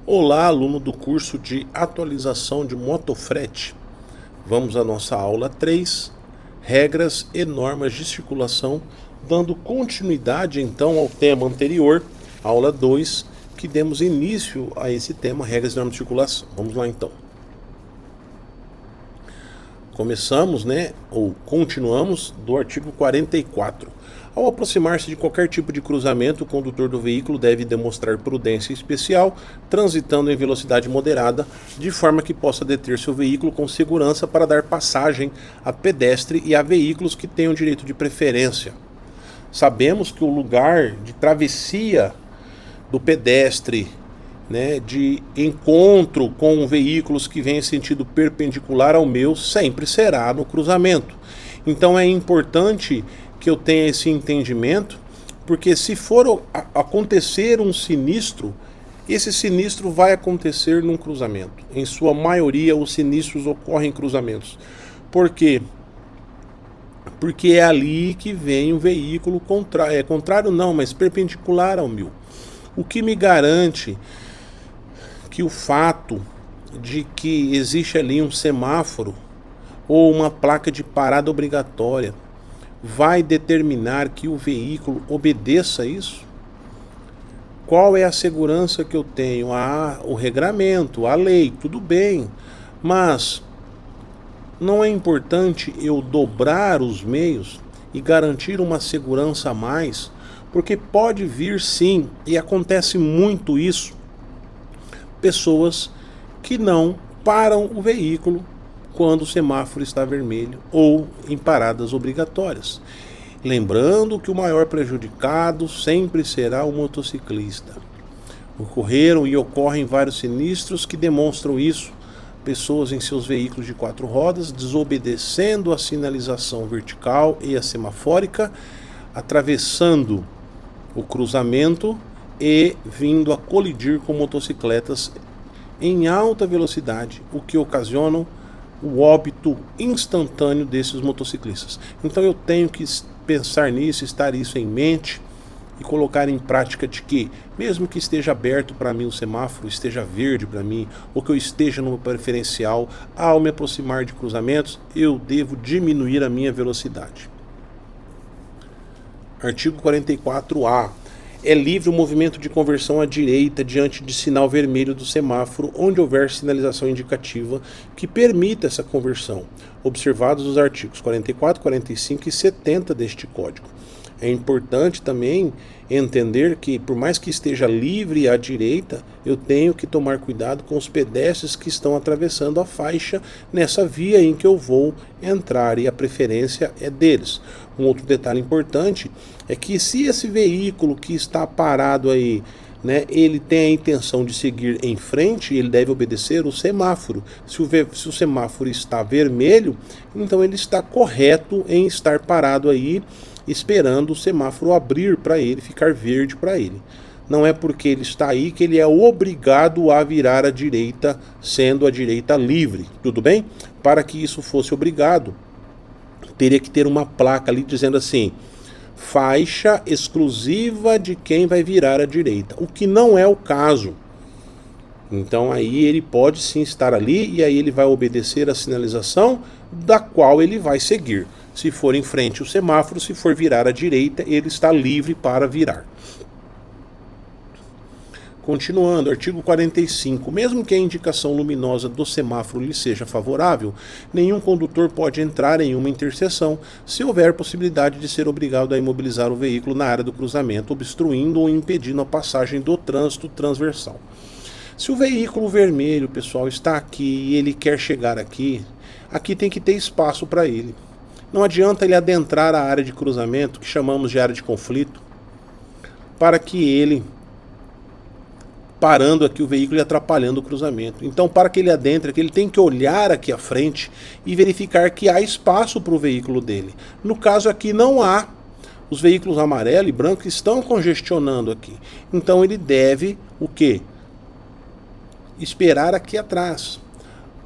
Olá, aluno do curso de atualização de motofrete. Vamos à nossa aula 3, regras e normas de circulação, dando continuidade então ao tema anterior, aula 2, que demos início a esse tema, regras e normas de circulação. Vamos lá então. Começamos, ou continuamos do artigo 44. Ao aproximar-se de qualquer tipo de cruzamento, o condutor do veículo deve demonstrar prudência especial, transitando em velocidade moderada, de forma que possa deter seu veículo com segurança para dar passagem a pedestre e a veículos que tenham direito de preferência. Sabemos que o lugar de travessia do pedestre, de encontro com veículos que vêm em sentido perpendicular ao meu, sempre será no cruzamento. Então é importante que eu tenha esse entendimento, porque se for acontecer um sinistro, esse sinistro vai acontecer num cruzamento. Em sua maioria, os sinistros ocorrem em cruzamentos. Por quê? Porque é ali que vem um veículo contrário não, mas perpendicular ao meu. O que me garante que o fato de que existe ali um semáforo ou uma placa de parada obrigatória vai determinar que o veículo obedeça isso? Qual é a segurança que eu tenho? O regramento, a lei, tudo bem, mas não é importante eu dobrar os meios e garantir uma segurança a mais? Porque pode vir sim, e acontece muito isso, pessoas que não param o veículo quando o semáforo está vermelho ou em paradas obrigatórias. Lembrando que o maior prejudicado sempre será o motociclista. Ocorreram e ocorrem vários sinistros que demonstram isso. Pessoas em seus veículos de 4 rodas desobedecendo a sinalização vertical e a semafórica, atravessando o cruzamento e vindo a colidir com motocicletas em alta velocidade, o que ocasiona o óbito instantâneo desses motociclistas. Então eu tenho que pensar nisso, estar isso em mente e colocar em prática de que, mesmo que esteja aberto para mim o semáforo, esteja verde para mim, ou que eu esteja no preferencial, ao me aproximar de cruzamentos, eu devo diminuir a minha velocidade. Artigo 44A. É livre o movimento de conversão à direita diante de sinal vermelho do semáforo, onde houver sinalização indicativa que permita essa conversão, observados os artigos 44, 45 e 70 deste Código. É importante também entender que, por mais que esteja livre à direita, eu tenho que tomar cuidado com os pedestres que estão atravessando a faixa nessa via em que eu vou entrar, e a preferência é deles. Um outro detalhe importante é que, se esse veículo que está parado aí, ele tem a intenção de seguir em frente, ele deve obedecer o semáforo. Se o semáforo está vermelho, então ele está correto em estar parado aí, esperando o semáforo abrir para ele, ficar verde para ele. Não é porque ele está aí que ele é obrigado a virar à direita, sendo a direita livre, tudo bem? Para que isso fosse obrigado, teria que ter uma placa ali dizendo assim: faixa exclusiva de quem vai virar à direita, o que não é o caso. Então aí ele pode sim estar ali, e aí ele vai obedecer a sinalização da qual ele vai seguir. Se for em frente o semáforo, se for virar à direita, ele está livre para virar. Continuando, artigo 45. Mesmo que a indicação luminosa do semáforo lhe seja favorável, nenhum condutor pode entrar em uma interseção se houver possibilidade de ser obrigado a imobilizar o veículo na área do cruzamento, obstruindo ou impedindo a passagem do trânsito transversal. Se o veículo vermelho, pessoal, está aqui e ele quer chegar aqui tem que ter espaço para ele. Não adianta ele adentrar a área de cruzamento, que chamamos de área de conflito, para que ele, parando aqui o veículo e atrapalhando o cruzamento. Então, para que ele adentre aqui, ele tem que olhar aqui à frente e verificar que há espaço para o veículo dele. No caso aqui não há. Os veículos amarelo e branco estão congestionando aqui. Então ele deve o quê? Esperar aqui atrás.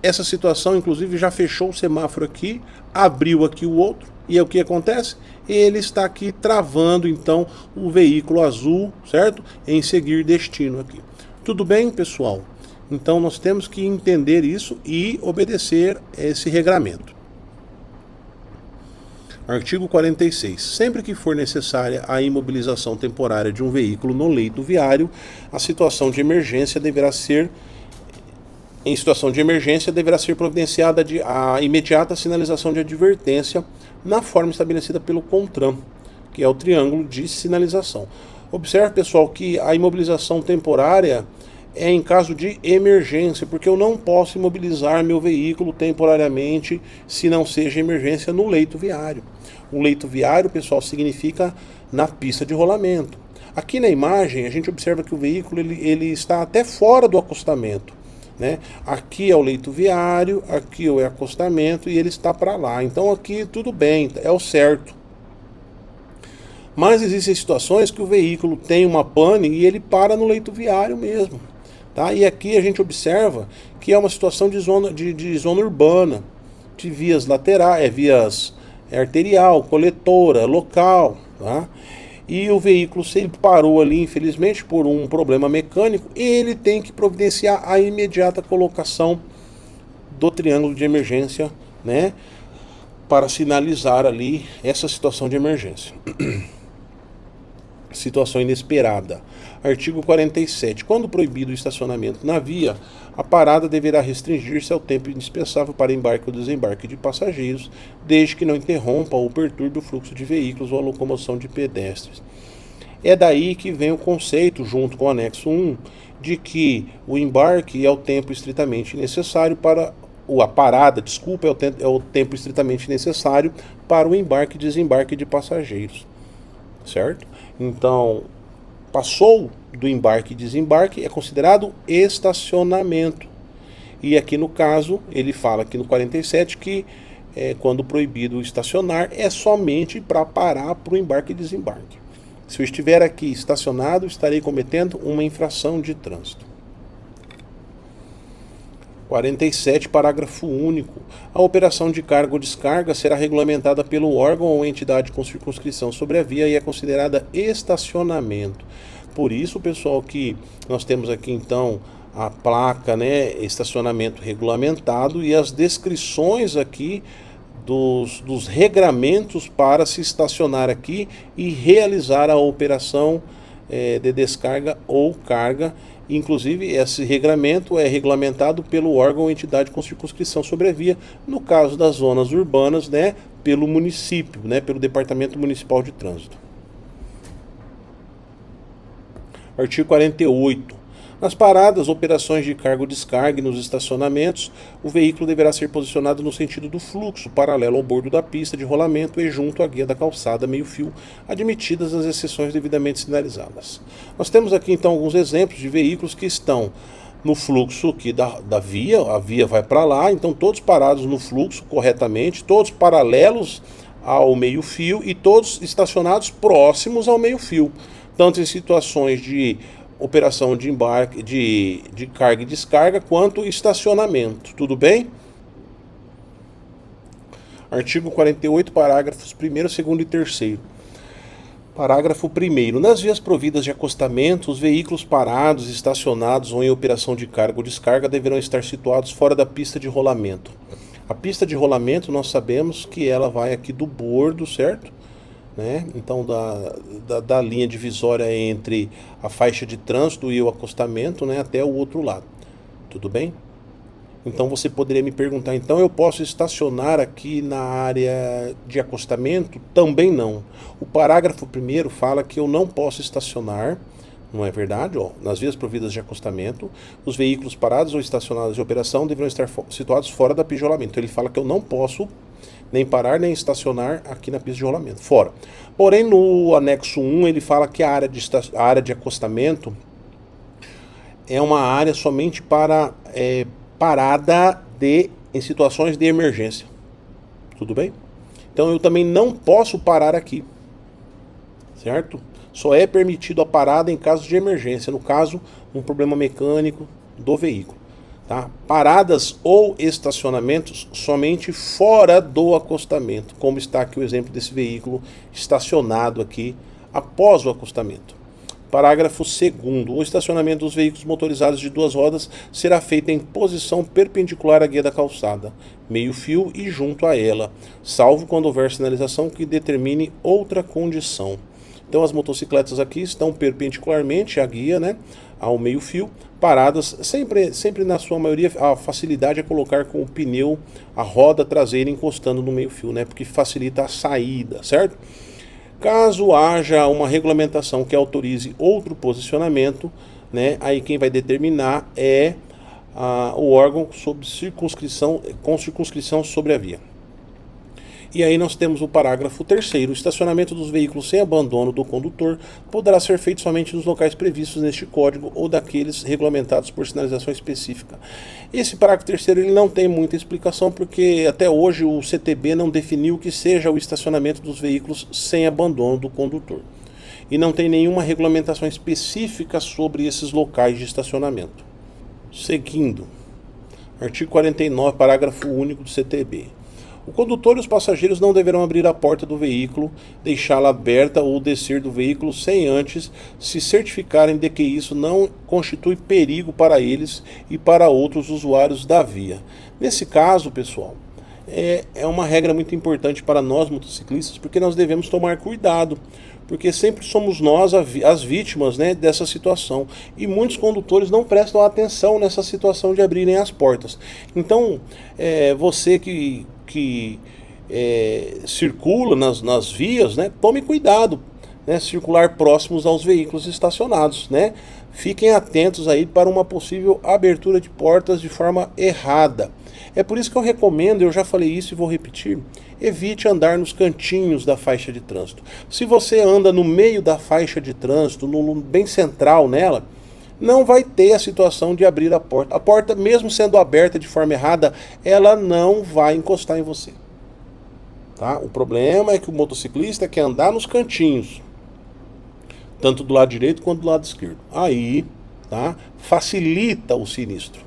Essa situação, inclusive, já fechou o semáforo aqui, abriu aqui o outro, e aí o que acontece? Ele está aqui travando, então, o veículo azul, certo? Em seguir destino aqui. Tudo bem, pessoal? Então nós temos que entender isso e obedecer esse regramento. Artigo 46. Sempre que for necessária a imobilização temporária de um veículo no leito viário, a situação de emergência deverá ser providenciada a imediata sinalização de advertência na forma estabelecida pelo CONTRAN, que é o triângulo de sinalização. Observe, pessoal, que a imobilização temporária é em caso de emergência, porque eu não posso imobilizar meu veículo temporariamente se não seja emergência no leito viário. O leito viário, pessoal, significa na pista de rolamento. Aqui na imagem a gente observa que o veículo ele está até fora do acostamento, né? Aqui é o leito viário, aqui é o acostamento e ele está para lá. Então aqui tudo bem, é o certo. Mas existem situações que o veículo tem uma pane e ele para no leito viário mesmo. Tá? E aqui a gente observa que é uma situação de zona urbana, de vias laterais, vias arterial, coletora, local. Tá? E o veículo, se ele parou ali, infelizmente, por um problema mecânico, ele tem que providenciar a imediata colocação do triângulo de emergência, né, para sinalizar ali essa situação de emergência. Situação inesperada. Artigo 47. Quando proibido o estacionamento na via, a parada deverá restringir-se ao tempo indispensável para embarque ou desembarque de passageiros, desde que não interrompa ou perturbe o fluxo de veículos ou a locomoção de pedestres. É daí que vem o conceito, junto com o anexo 1, de que o embarque é o tempo estritamente necessário para a parada, desculpa, é o tempo estritamente necessário para o embarque e desembarque de passageiros. Certo? Então, passou do embarque e desembarque, é considerado estacionamento. E aqui no caso, ele fala aqui no 47 que quando proibido estacionar, é somente para parar para o embarque e desembarque. Se eu estiver aqui estacionado, estarei cometendo uma infração de trânsito. 47, parágrafo único. A operação de carga ou descarga será regulamentada pelo órgão ou entidade com circunscrição sobre a via e é considerada estacionamento. Por isso, pessoal, que nós temos aqui então a placa, né, estacionamento regulamentado e as descrições aqui dos regramentos para se estacionar aqui e realizar a operação de descarga ou carga. Inclusive, esse regramento é regulamentado pelo órgão ou entidade com circunscrição sobre a via, no caso das zonas urbanas, né, pelo município, né, pelo Departamento Municipal de Trânsito. Artigo 48. Nas paradas, operações de carga ou descarga e nos estacionamentos, o veículo deverá ser posicionado no sentido do fluxo, paralelo ao bordo da pista de rolamento e junto à guia da calçada meio-fio, admitidas as exceções devidamente sinalizadas. Nós temos aqui então alguns exemplos de veículos que estão no fluxo aqui da via, a via vai para lá, então todos parados no fluxo corretamente, todos paralelos ao meio-fio e todos estacionados próximos ao meio-fio, tanto em situações de operação de embarque, de carga e descarga, quanto estacionamento. Tudo bem? Artigo 48, parágrafos 1º, 2º e 3º. Parágrafo 1º. Nas vias providas de acostamento, os veículos parados, estacionados ou em operação de carga ou descarga deverão estar situados fora da pista de rolamento. A pista de rolamento, nós sabemos que ela vai aqui do bordo, certo? Né? Então, da linha divisória entre a faixa de trânsito e o acostamento, né, até o outro lado. Tudo bem? Então, você poderia me perguntar, então eu posso estacionar aqui na área de acostamento? Também não. O parágrafo 1º fala que eu não posso estacionar, não é verdade? Ó, nas vias providas de acostamento, os veículos parados ou estacionados de operação deverão estar situados fora da pista de rolamento. Então, ele fala que eu não posso nem parar, nem estacionar aqui na pista de rolamento, fora. Porém, no anexo 1, ele fala que a área de acostamento é uma área somente para parada em situações de emergência. Tudo bem? Então, eu também não posso parar aqui, certo? Só é permitido a parada em caso de emergência, no caso, um problema mecânico do veículo. Tá? Paradas ou estacionamentos somente fora do acostamento, como está aqui o exemplo desse veículo estacionado aqui após o acostamento. Parágrafo 2º. O estacionamento dos veículos motorizados de duas rodas será feito em posição perpendicular à guia da calçada, meio-fio e junto a ela, salvo quando houver sinalização que determine outra condição. Então as motocicletas aqui estão perpendicularmente à guia, né, ao meio-fio, paradas, sempre na sua maioria a facilidade é colocar com o pneu, a roda traseira encostando no meio-fio, né, porque facilita a saída, certo? Caso haja uma regulamentação que autorize outro posicionamento, né, aí quem vai determinar é o órgão sob circunscrição, com circunscrição sobre a via. E aí nós temos o parágrafo 3º. O estacionamento dos veículos sem abandono do condutor poderá ser feito somente nos locais previstos neste código ou daqueles regulamentados por sinalização específica. Esse parágrafo 3º ele não tem muita explicação porque até hoje o CTB não definiu o que seja o estacionamento dos veículos sem abandono do condutor. E não tem nenhuma regulamentação específica sobre esses locais de estacionamento. Seguindo, artigo 49, parágrafo único do CTB. O condutor e os passageiros não deverão abrir a porta do veículo, deixá-la aberta ou descer do veículo sem antes se certificarem de que isso não constitui perigo para eles e para outros usuários da via. Nesse caso, pessoal, é uma regra muito importante para nós motociclistas, porque nós devemos tomar cuidado, porque sempre somos nós as vítimas, né, dessa situação. E muitos condutores não prestam atenção nessa situação de abrirem as portas. Então, você que circula nas vias, né, tome cuidado, né, circular próximos aos veículos estacionados, né? Fiquem atentos aí para uma possível abertura de portas de forma errada. É por isso que eu recomendo, eu já falei isso e vou repetir, evite andar nos cantinhos da faixa de trânsito. Se você anda no meio da faixa de trânsito, bem central nela, não vai ter a situação de abrir a porta. A porta, mesmo sendo aberta de forma errada, ela não vai encostar em você. Tá? O problema é que o motociclista quer andar nos cantinhos, tanto do lado direito quanto do lado esquerdo. Aí, tá? Facilita o sinistro.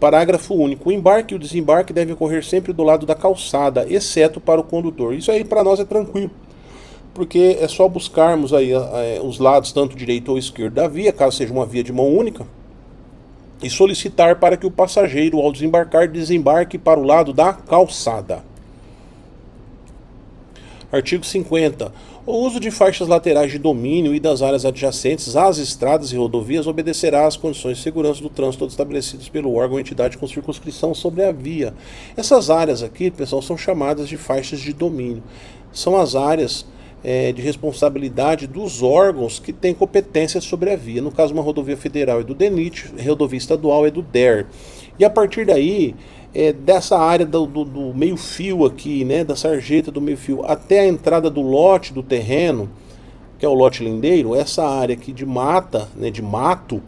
Parágrafo único. O embarque e o desembarque devem ocorrer sempre do lado da calçada, exceto para o condutor. Isso aí para nós é tranquilo, porque é só buscarmos aí os lados, tanto direito ou esquerdo da via, caso seja uma via de mão única, e solicitar para que o passageiro, ao desembarcar, desembarque para o lado da calçada. Artigo 50. O uso de faixas laterais de domínio e das áreas adjacentes às estradas e rodovias obedecerá às condições de segurança do trânsito estabelecidas pelo órgão ou entidade com circunscrição sobre a via. Essas áreas aqui, pessoal, são chamadas de faixas de domínio. São as áreas de responsabilidade dos órgãos que têm competência sobre a via. No caso, uma rodovia federal é do DENIT, rodovia estadual é do DER. E a partir daí, dessa área do meio-fio aqui, né, da sarjeta do meio-fio, até a entrada do lote do terreno, que é o lote lindeiro, essa área aqui de mata, né, de mato,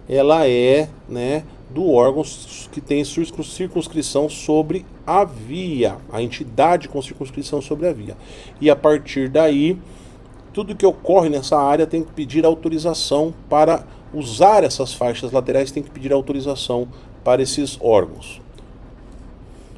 ela é, né, do órgão que tem circunscrição sobre a via, a entidade com circunscrição sobre a via. E a partir daí, tudo que ocorre nessa área tem que pedir autorização para usar essas faixas laterais, tem que pedir autorização para esses órgãos.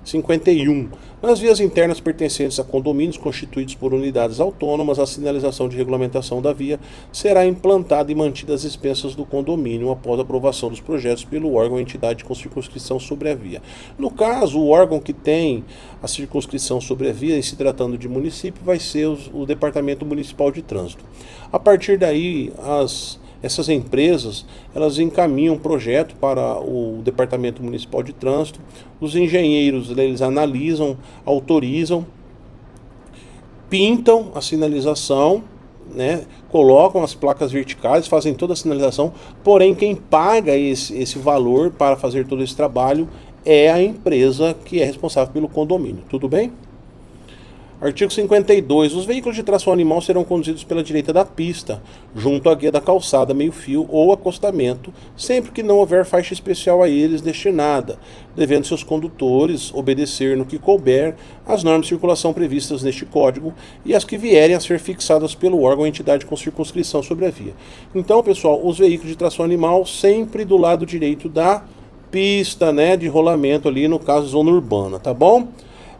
51. Nas vias internas pertencentes a condomínios constituídos por unidades autônomas, a sinalização de regulamentação da via será implantada e mantida às expensas do condomínio após a aprovação dos projetos pelo órgão ou entidade com circunscrição sobre a via. No caso, o órgão que tem a circunscrição sobre a via, em se tratando de município, vai ser o Departamento Municipal de Trânsito. A partir daí, essas empresas, elas encaminham um projeto para o Departamento Municipal de Trânsito, os engenheiros, eles analisam, autorizam, pintam a sinalização, né, colocam as placas verticais, fazem toda a sinalização, porém quem paga esse valor para fazer todo esse trabalho é a empresa que é responsável pelo condomínio, tudo bem? Artigo 52. Os veículos de tração animal serão conduzidos pela direita da pista, junto à guia da calçada, meio-fio ou acostamento, sempre que não houver faixa especial a eles destinada, devendo seus condutores obedecer no que couber às normas de circulação previstas neste código e as que vierem a ser fixadas pelo órgão ou entidade com circunscrição sobre a via. Então, pessoal, os veículos de tração animal sempre do lado direito da pista, né, de rolamento ali, no caso zona urbana, tá bom?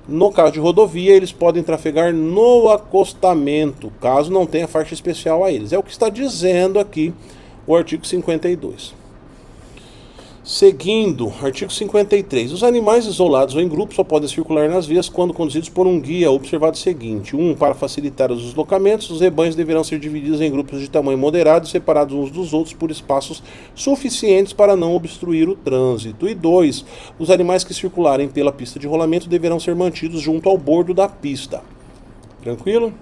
No caso de rodovia, eles podem trafegar no acostamento, caso não tenha faixa especial a eles. É o que está dizendo aqui o artigo 52. Seguindo, artigo 53. Os animais isolados ou em grupo só podem circular nas vias quando conduzidos por um guia. Observado o seguinte: 1. Para facilitar os deslocamentos, os rebanhos deverão ser divididos em grupos de tamanho moderado e separados uns dos outros por espaços suficientes para não obstruir o trânsito. E 2. Os animais que circularem pela pista de rolamento deverão ser mantidos junto ao bordo da pista. Tranquilo?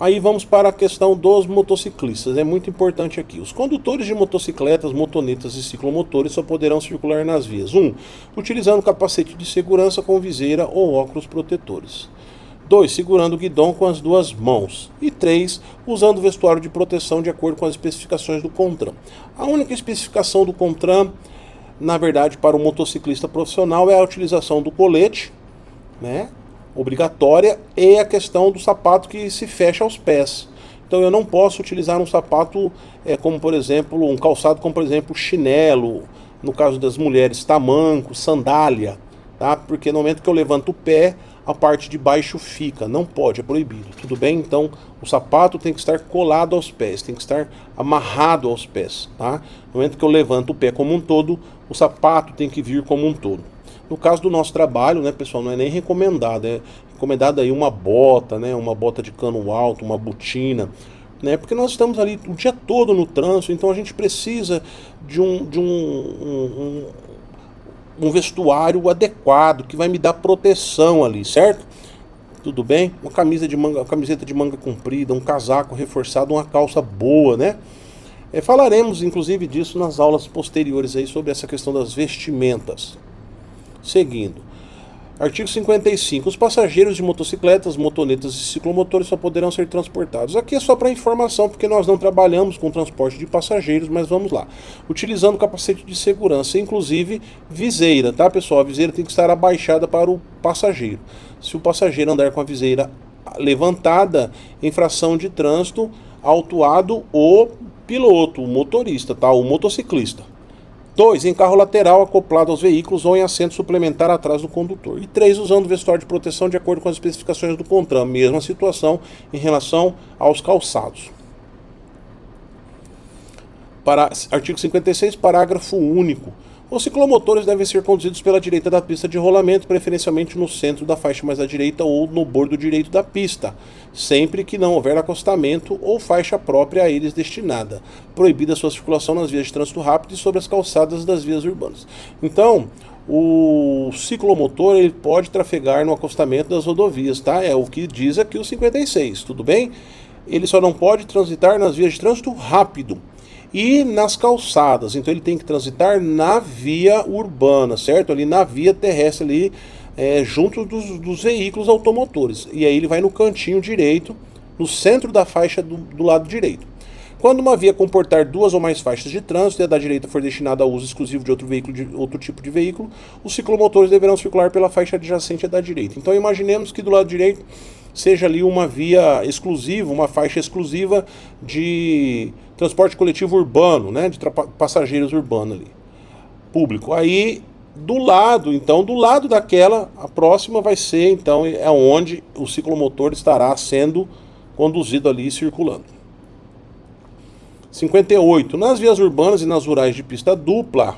Aí vamos para a questão dos motociclistas, é muito importante aqui. Os condutores de motocicletas, motonetas e ciclomotores só poderão circular nas vias. 1. Utilizando capacete de segurança com viseira ou óculos protetores. 2. Segurando o guidão com as duas mãos. E 3. Usando vestuário de proteção de acordo com as especificações do CONTRAN. A única especificação do CONTRAN, na verdade, para o motociclista profissional é a utilização do colete, né? Obrigatória, e a questão do sapato que se fecha aos pés. Então eu não posso utilizar um sapato como por exemplo, um calçado como por exemplo chinelo, no caso das mulheres tamanco, sandália, tá? Porque no momento que eu levanto o pé, a parte de baixo fica, não pode, é proibido, tudo bem? Então o sapato tem que estar colado aos pés, tem que estar amarrado aos pés, tá? No momento que eu levanto o pé como um todo, o sapato tem que vir como um todo. No caso do nosso trabalho, né, pessoal, não é nem recomendado, é recomendado aí uma bota, né, uma bota de cano alto, uma botina, né, porque nós estamos ali o dia todo no trânsito, então a gente precisa de um vestuário adequado, que vai me dar proteção ali, certo? Tudo bem? Uma camiseta de manga comprida, um casaco reforçado, uma calça boa, né? Falaremos inclusive disso nas aulas posteriores aí sobre essa questão das vestimentas. Seguindo, artigo 55. Os passageiros de motocicletas, motonetas e ciclomotores só poderão ser transportados. Aqui é só para informação, porque nós não trabalhamos com transporte de passageiros, mas vamos lá. Utilizando capacete de segurança, inclusive viseira, tá, pessoal? A viseira tem que estar abaixada para o passageiro. Se o passageiro andar com a viseira levantada, infração de trânsito, autuado o piloto, o motorista, tá? O motociclista. 2. Em carro lateral acoplado aos veículos ou em assento suplementar atrás do condutor. E 3. Usando vestuário de proteção de acordo com as especificações do CONTRAN. Mesma situação em relação aos calçados. Artigo 56, parágrafo único. Os ciclomotores devem ser conduzidos pela direita da pista de rolamento, preferencialmente no centro da faixa mais à direita ou no bordo direito da pista, sempre que não houver acostamento ou faixa própria a eles destinada. Proibida sua circulação nas vias de trânsito rápido e sobre as calçadas das vias urbanas. Então, o ciclomotor ele pode trafegar no acostamento das rodovias, tá? É o que diz aqui o 56, tudo bem? Ele só não pode transitar nas vias de trânsito rápido e nas calçadas, então ele tem que transitar na via urbana, certo? Ali na via terrestre, ali junto dos veículos automotores. E aí ele vai no cantinho direito, no centro da faixa do lado direito. Quando uma via comportar duas ou mais faixas de trânsito e a da direita for destinada ao uso exclusivo de outro tipo de veículo, os ciclomotores deverão circular pela faixa adjacente à da direita. Então imaginemos que do lado direito seja ali uma via exclusiva, uma faixa exclusiva de transporte coletivo urbano, né, de passageiros urbano ali, público. Aí do lado daquela, a próxima vai ser, então, é onde o ciclomotor estará sendo conduzido ali e circulando. 58. Nas vias urbanas e nas rurais de pista dupla,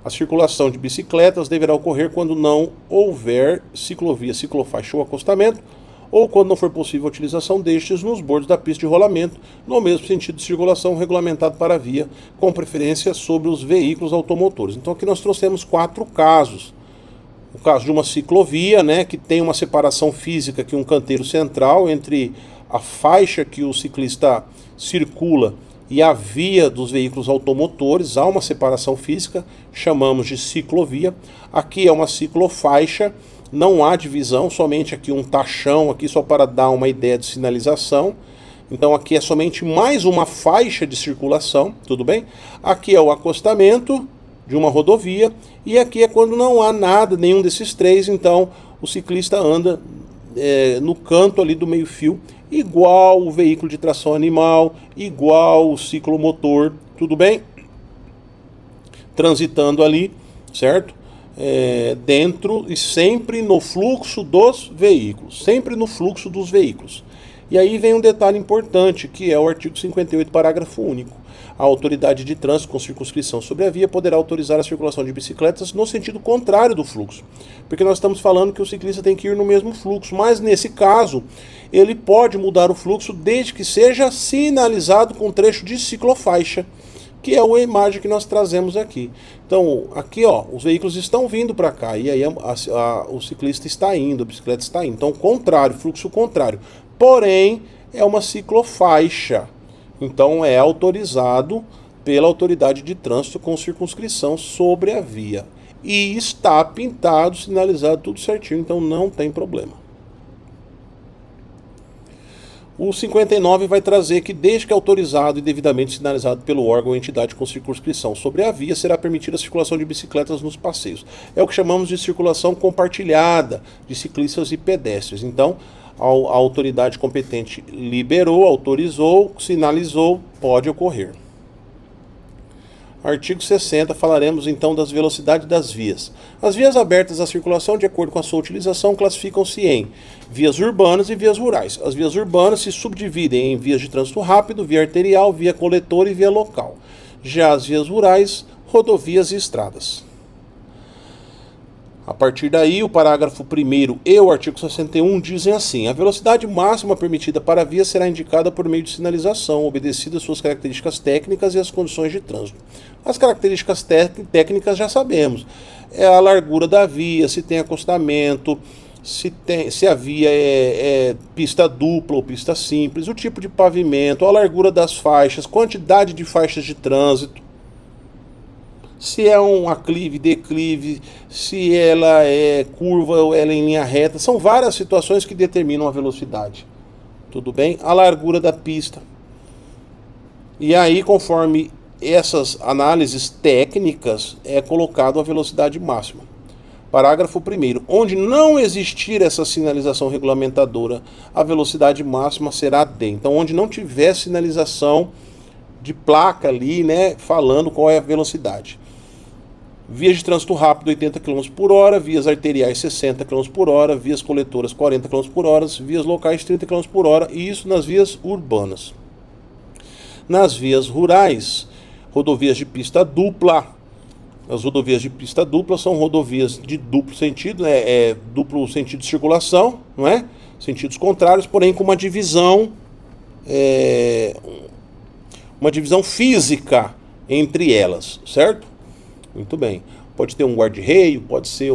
a circulação de bicicletas deverá ocorrer quando não houver ciclovia, ciclofaixa ou acostamento, ou quando não for possível a utilização destes nos bordos da pista de rolamento, no mesmo sentido de circulação regulamentado para a via, com preferência sobre os veículos automotores. Então aqui nós trouxemos 4 casos. O caso de uma ciclovia, né, que tem uma separação física, aqui um canteiro central entre a faixa que o ciclista circula e a via dos veículos automotores, há uma separação física, chamamos de ciclovia. Aqui é uma ciclofaixa, não há divisão, somente aqui um tachão, aqui só para dar uma ideia de sinalização. Então aqui é somente mais uma faixa de circulação, tudo bem? Aqui é o acostamento de uma rodovia, e aqui é quando não há nada, nenhum desses três, então o ciclista anda no canto ali do meio-fio, igual o veículo de tração animal, igual o ciclomotor, tudo bem? Transitando ali, certo? dentro e sempre no fluxo dos veículos. Sempre no fluxo dos veículos. E aí vem um detalhe importante, que é o artigo 58, parágrafo único. A autoridade de trânsito com circunscrição sobre a via poderá autorizar a circulação de bicicletas no sentido contrário do fluxo. Porque nós estamos falando que o ciclista tem que ir no mesmo fluxo, mas nesse caso, ele pode mudar o fluxo desde que seja sinalizado com trecho de ciclofaixa, que é a imagem que nós trazemos aqui. Então, aqui ó, os veículos estão vindo para cá, e aí o ciclista está indo, a bicicleta está indo. Então, contrário, fluxo contrário. Porém, é uma ciclofaixa. Então, é autorizado pela autoridade de trânsito com circunscrição sobre a via. E está pintado, sinalizado, tudo certinho, então não tem problema. O 59 vai trazer que, desde que autorizado e devidamente sinalizado pelo órgão ou entidade com circunscrição sobre a via, será permitida a circulação de bicicletas nos passeios. É o que chamamos de circulação compartilhada de ciclistas e pedestres. Então, a autoridade competente liberou, autorizou, sinalizou, pode ocorrer. Artigo 60, falaremos então das velocidades das vias. As vias abertas à circulação, de acordo com a sua utilização, classificam-se em vias urbanas e vias rurais. As vias urbanas se subdividem em vias de trânsito rápido, via arterial, via coletora e via local. Já as vias rurais, rodovias e estradas. A partir daí, o parágrafo 1º e o artigo 61 dizem assim: a velocidade máxima permitida para a via será indicada por meio de sinalização, obedecidas suas características técnicas e as condições de trânsito. As características técnicas já sabemos. É a largura da via, se tem acostamento, se a via é pista dupla ou pista simples, o tipo de pavimento, a largura das faixas, quantidade de faixas de trânsito. Se é um aclive, declive, se ela é curva ou ela é em linha reta. São várias situações que determinam a velocidade. Tudo bem? A largura da pista. E aí, conforme essas análises técnicas, é colocado a velocidade máxima. Parágrafo 1º. Onde não existir essa sinalização regulamentadora, a velocidade máxima será D. Então, onde não tiver sinalização de placa ali, né, falando qual é a velocidade. Vias de trânsito rápido 80 km por hora, vias arteriais 60 km por hora, vias coletoras 40 km por hora, vias locais 30 km por hora, e isso nas vias urbanas. Nas vias rurais, rodovias de pista dupla. As rodovias de pista dupla são rodovias de duplo sentido, duplo sentido de circulação, não é? Sentidos contrários, porém com uma divisão física entre elas, certo? Muito bem. Pode ter um guarda-reio, pode ser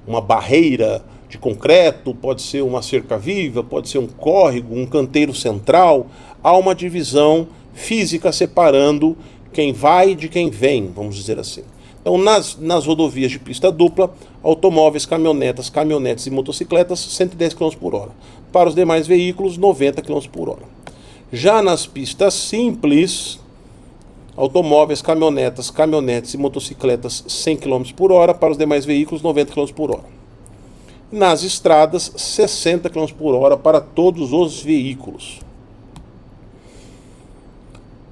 uma barreira de concreto, pode ser uma cerca-viva, pode ser um córrego, um canteiro central. Há uma divisão física separando quem vai de quem vem, vamos dizer assim. Então, nas rodovias de pista dupla, automóveis, caminhonetes e motocicletas, 110 km por hora. Para os demais veículos, 90 km por hora. Já nas pistas simples, automóveis, caminhonetes e motocicletas 100 km por hora, para os demais veículos 90 km por hora. Nas estradas, 60 km por hora para todos os veículos.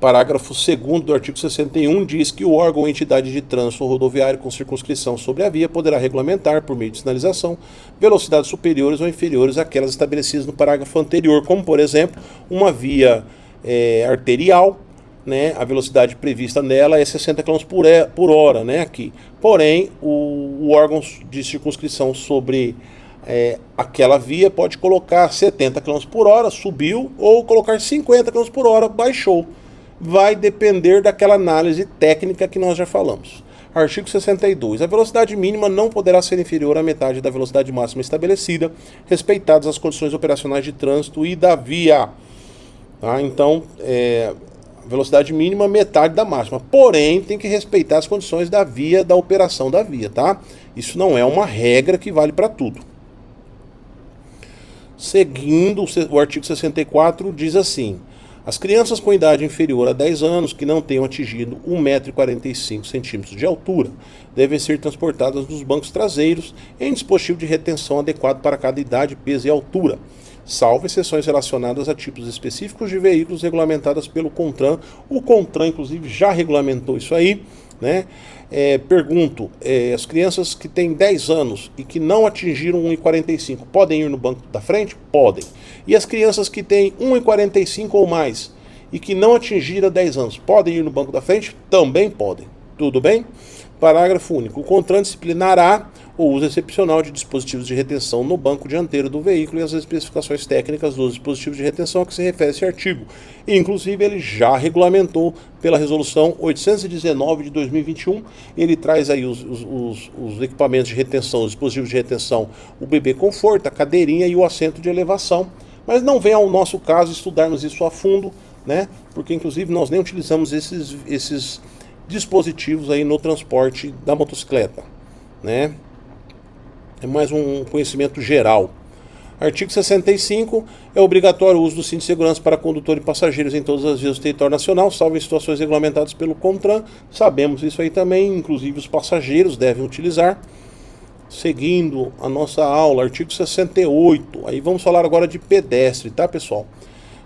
Parágrafo 2º do artigo 61 diz que o órgão ou entidade de trânsito rodoviário com circunscrição sobre a via poderá regulamentar, por meio de sinalização, velocidades superiores ou inferiores àquelas estabelecidas no parágrafo anterior, como, por exemplo, uma via arterial, né, a velocidade prevista nela é 60 km por hora, né, aqui. Porém, o órgão de circunscrição sobre aquela via pode colocar 70 km por hora, subiu, ou colocar 50 km por hora, baixou. Vai depender daquela análise técnica que nós já falamos. Artigo 62. A velocidade mínima não poderá ser inferior à metade da velocidade máxima estabelecida, respeitadas as condições operacionais de trânsito e da via. Tá? Então, velocidade mínima, metade da máxima. Porém, tem que respeitar as condições da via, da operação da via, tá? Isso não é uma regra que vale para tudo. Seguindo, o artigo 64 diz assim: as crianças com idade inferior a 10 anos que não tenham atingido 1,45 m de altura devem ser transportadas nos bancos traseiros em dispositivo de retenção adequado para cada idade, peso e altura, salvo exceções relacionadas a tipos específicos de veículos regulamentadas pelo CONTRAN. O CONTRAN, inclusive, já regulamentou isso aí, né? Pergunto, as crianças que têm 10 anos e que não atingiram 1,45 podem ir no banco da frente? Podem. E as crianças que têm 1,45 ou mais e que não atingiram 10 anos podem ir no banco da frente? Também podem. Tudo bem? Parágrafo único. O CONTRAN disciplinará o uso excepcional de dispositivos de retenção no banco dianteiro do veículo e as especificações técnicas dos dispositivos de retenção a que se refere esse artigo. Inclusive, ele já regulamentou pela Resolução 819 de 2021. Ele traz aí os equipamentos de retenção, os dispositivos de retenção, o bebê conforto, a cadeirinha e o assento de elevação. Mas não vem ao nosso caso estudarmos isso a fundo, né? Porque, inclusive, nós nem utilizamos esses dispositivos aí no transporte da motocicleta, né? É mais um conhecimento geral. Artigo 65. É obrigatório o uso do cinto de segurança para condutor e passageiros em todas as vias do território nacional, salvo em situações regulamentadas pelo CONTRAN. Sabemos isso aí também, inclusive os passageiros devem utilizar. Seguindo a nossa aula, artigo 68. Aí vamos falar agora de pedestre, tá, pessoal?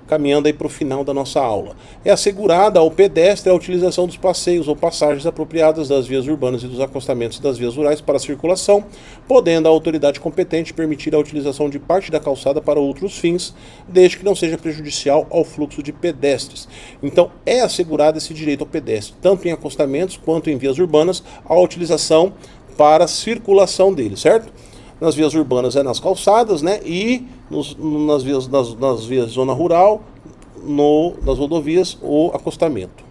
Caminhando aí para o final da nossa aula. É assegurada ao pedestre a utilização dos passeios ou passagens apropriadas das vias urbanas e dos acostamentos das vias rurais para a circulação, podendo a autoridade competente permitir a utilização de parte da calçada para outros fins, desde que não seja prejudicial ao fluxo de pedestres. Então, é assegurado esse direito ao pedestre, tanto em acostamentos quanto em vias urbanas, a utilização para a circulação dele, certo? Nas vias urbanas nas calçadas, né? E nas vias zona rural, nas rodovias, o acostamento.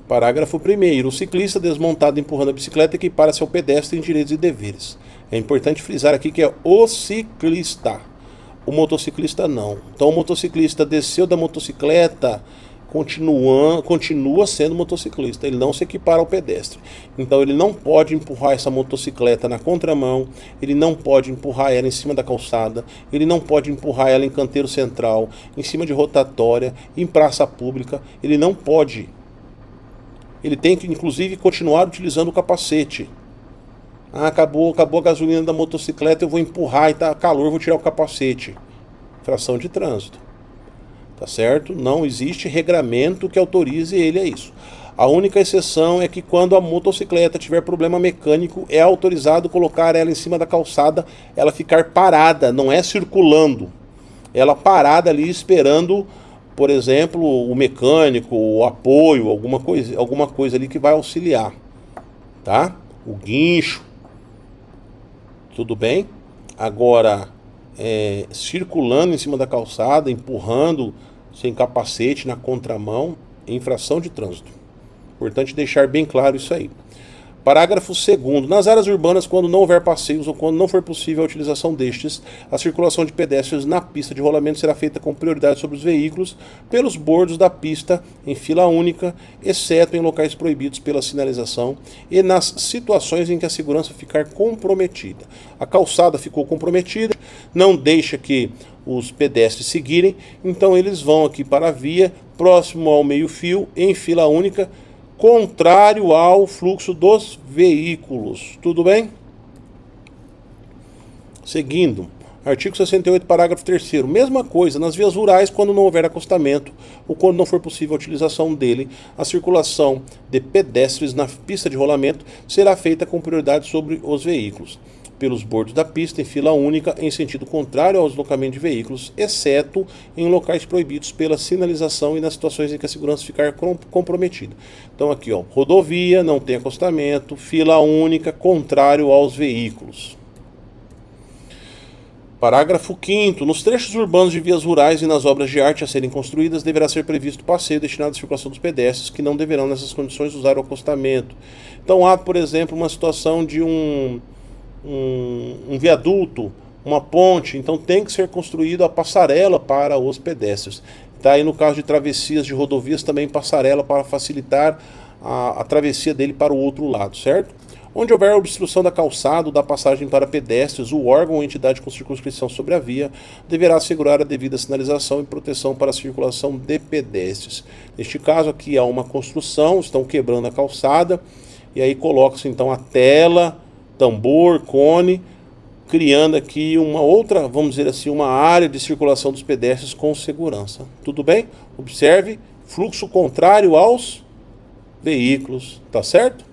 Parágrafo 1º. O ciclista desmontado empurrando a bicicleta equipara-se ao pedestre em direitos e deveres. É importante frisar aqui que é o ciclista. O motociclista não. Então o motociclista desceu da motocicleta, continua sendo motociclista, ele não se equipara ao pedestre. Então ele não pode empurrar essa motocicleta na contramão, ele não pode empurrar ela em cima da calçada, ele não pode empurrar ela em canteiro central, em cima de rotatória, em praça pública, ele não pode. Ele tem que, inclusive, continuar utilizando o capacete. Ah, acabou a gasolina da motocicleta, eu vou empurrar e tá calor, vou tirar o capacete. Infração de trânsito. Tá certo? Não existe regramento que autorize ele a isso. A única exceção é que quando a motocicleta tiver problema mecânico, é autorizado colocar ela em cima da calçada, ela ficar parada, não é circulando. Ela parada ali esperando, por exemplo, o mecânico, o apoio, alguma coisa ali que vai auxiliar. Tá? O guincho. Tudo bem? Agora, circulando em cima da calçada, empurrando sem capacete na contramão, infração de trânsito. Importante deixar bem claro isso aí. Parágrafo 2º. Nas áreas urbanas, quando não houver passeios ou quando não for possível a utilização destes, a circulação de pedestres na pista de rolamento será feita com prioridade sobre os veículos pelos bordos da pista em fila única, exceto em locais proibidos pela sinalização e nas situações em que a segurança ficar comprometida. A calçada ficou comprometida, não deixa que os pedestres seguirem, então eles vão aqui para a via, próximo ao meio-fio, em fila única, contrário ao fluxo dos veículos. Tudo bem? Seguindo, artigo 68, parágrafo 3º. Mesma coisa, nas vias rurais, quando não houver acostamento ou quando não for possível a utilização dele, a circulação de pedestres na pista de rolamento será feita com prioridade sobre os veículos pelos bordos da pista em fila única em sentido contrário ao deslocamento de veículos, exceto em locais proibidos pela sinalização e nas situações em que a segurança ficar comprometida. Então aqui, ó, rodovia, não tem acostamento, fila única, contrário aos veículos. Parágrafo 5º. Nos trechos urbanos de vias rurais e nas obras de arte a serem construídas, deverá ser previsto passeio destinado à circulação dos pedestres, que não deverão, nessas condições, usar o acostamento. Então há, por exemplo, uma situação de um viaduto, uma ponte, então tem que ser construída a passarela para os pedestres. Tá? Aí no caso de travessias de rodovias, também passarela para facilitar a travessia dele para o outro lado, certo? Onde houver obstrução da calçada ou da passagem para pedestres, o órgão ou entidade com circunscrição sobre a via deverá assegurar a devida sinalização e proteção para a circulação de pedestres. Neste caso aqui há uma construção, estão quebrando a calçada, e aí coloca-se então a tela, tambor, cone, criando aqui uma outra, vamos dizer assim, uma área de circulação dos pedestres com segurança. Tudo bem? Observe, fluxo contrário aos veículos, tá certo?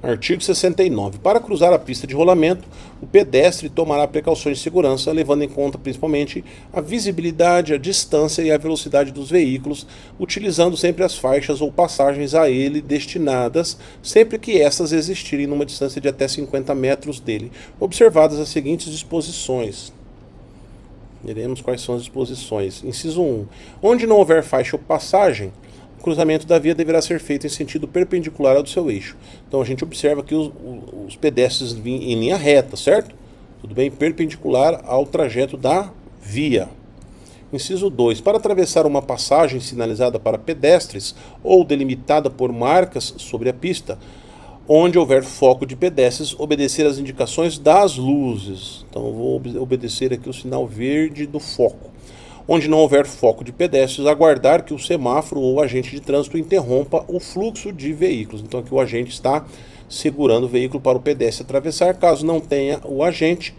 Artigo 69. Para cruzar a pista de rolamento, o pedestre tomará precauções de segurança, levando em conta principalmente a visibilidade, a distância e a velocidade dos veículos, utilizando sempre as faixas ou passagens a ele destinadas, sempre que essas existirem numa distância de até 50 metros dele, observadas as seguintes disposições. Veremos quais são as disposições. Inciso 1. Onde não houver faixa ou passagem, o cruzamento da via deverá ser feito em sentido perpendicular ao do seu eixo. Então a gente observa que os pedestres em linha reta, certo? Tudo bem? Perpendicular ao trajeto da via. Inciso 2. Para atravessar uma passagem sinalizada para pedestres ou delimitada por marcas sobre a pista, onde houver foco de pedestres, obedecer às indicações das luzes. Então eu vou obedecer aqui o sinal verde do foco. Onde não houver foco de pedestres, aguardar que o semáforo ou o agente de trânsito interrompa o fluxo de veículos. Então aqui o agente está segurando o veículo para o pedestre atravessar. Caso não tenha o agente,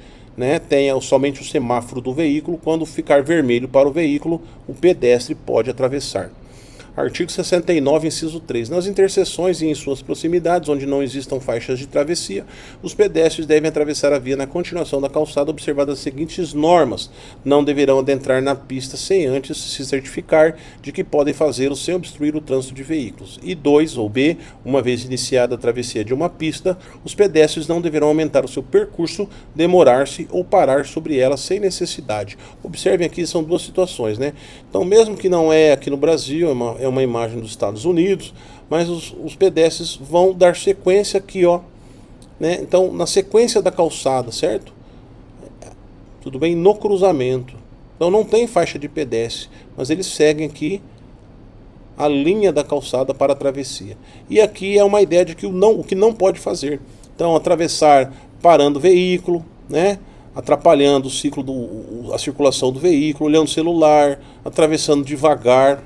tenha somente o semáforo do veículo, quando ficar vermelho para o veículo, o pedestre pode atravessar. Artigo 69, inciso 3. Nas interseções e em suas proximidades, onde não existam faixas de travessia, os pedestres devem atravessar a via na continuação da calçada, observadas as seguintes normas. Não deverão adentrar na pista sem antes se certificar de que podem fazê-lo sem obstruir o trânsito de veículos. E 2, ou B, uma vez iniciada a travessia de uma pista, os pedestres não deverão aumentar o seu percurso, demorar-se ou parar sobre ela sem necessidade. Observem aqui, são duas situações, Então, mesmo que não é aqui no Brasil, é uma imagem dos Estados Unidos, mas os pedestres vão dar sequência aqui, Então, na sequência da calçada, certo? Tudo bem? No cruzamento. Então, não tem faixa de pedestre, mas eles seguem aqui a linha da calçada para a travessia. E aqui é uma ideia de que o que não pode fazer. Então, atravessar parando o veículo, atrapalhando o ciclo a circulação do veículo, olhando o celular, atravessando devagar,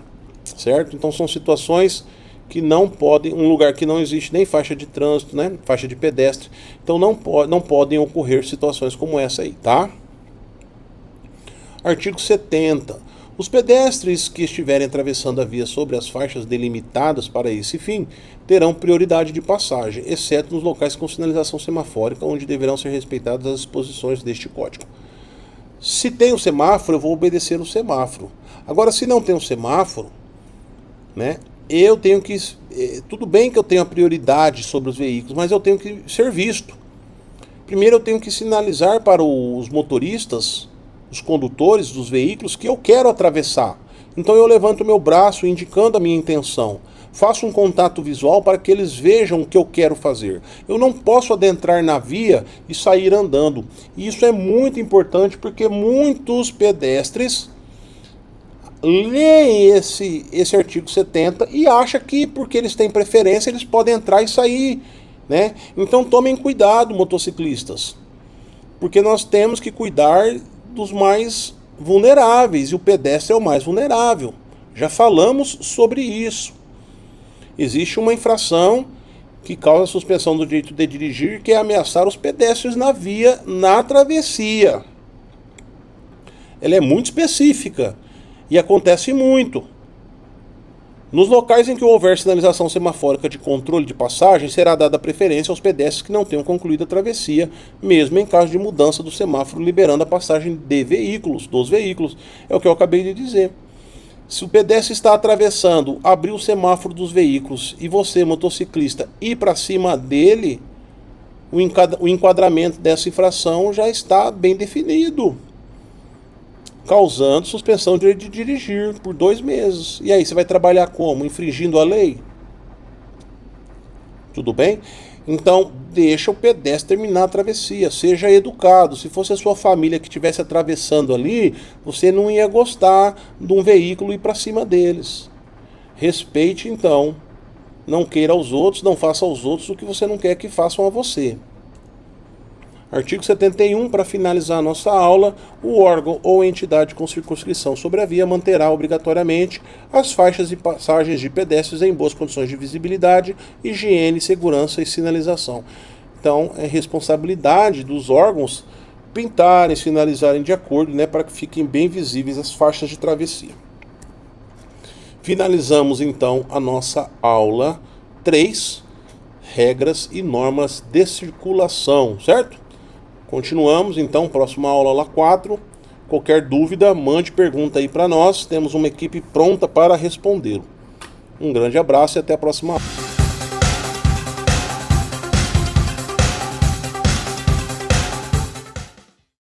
certo? Então são situações que não podem, um lugar que não existe nem faixa de trânsito, faixa de pedestre, então não podem ocorrer situações como essa aí, tá? Artigo 70. Os pedestres que estiverem atravessando a via sobre as faixas delimitadas para esse fim terão prioridade de passagem, exceto nos locais com sinalização semafórica, onde deverão ser respeitadas as disposições deste código. Se tem o semáforo, eu vou obedecer o semáforo. Agora, se não tem o semáforo, eu tenho que... Tudo bem que eu tenho a prioridade sobre os veículos, mas eu tenho que ser visto. Primeiro eu tenho que sinalizar para os motoristas, os condutores dos veículos, que eu quero atravessar. Então eu levanto meu braço indicando a minha intenção. Faço um contato visual para que eles vejam o que eu quero fazer. Eu não posso adentrar na via e sair andando. E isso é muito importante porque muitos pedestres leem esse artigo 70 e acham que porque eles têm preferência eles podem entrar e sair, Então tomem cuidado, motociclistas, porque nós temos que cuidar dos mais vulneráveis e o pedestre é o mais vulnerável. Já falamos sobre isso. Existe uma infração que causa suspensão do direito de dirigir, que é ameaçar os pedestres na via, na travessia. Ela é muito específica e acontece muito. Nos locais em que houver sinalização semafórica de controle de passagem, será dada preferência aos pedestres que não tenham concluído a travessia, mesmo em caso de mudança do semáforo, liberando a passagem de veículos, dos veículos. É o que eu acabei de dizer. Se o pedestre está atravessando, abrir o semáforo dos veículos e você, motociclista, ir para cima dele, o enquadramento dessa infração já está bem definido, causando suspensão do direito de dirigir por 2 meses. E aí, você vai trabalhar como? Infringindo a lei? Tudo bem? Então, deixa o pedestre terminar a travessia. Seja educado. Se fosse a sua família que estivesse atravessando ali, você não ia gostar de um veículo ir para cima deles. Respeite, então. Não queira aos outros, não faça aos outros o que você não quer que façam a você. Artigo 71, para finalizar a nossa aula, o órgão ou entidade com circunscrição sobre a via manterá obrigatoriamente as faixas e passagens de pedestres em boas condições de visibilidade, higiene, segurança e sinalização. Então, é responsabilidade dos órgãos pintarem, sinalizarem de acordo, para que fiquem bem visíveis as faixas de travessia. Finalizamos então a nossa aula 3, regras e normas de circulação, certo? Continuamos então, próxima aula, aula 4. Qualquer dúvida, mande pergunta aí para nós, temos uma equipe pronta para responder. Um grande abraço e até a próxima aula.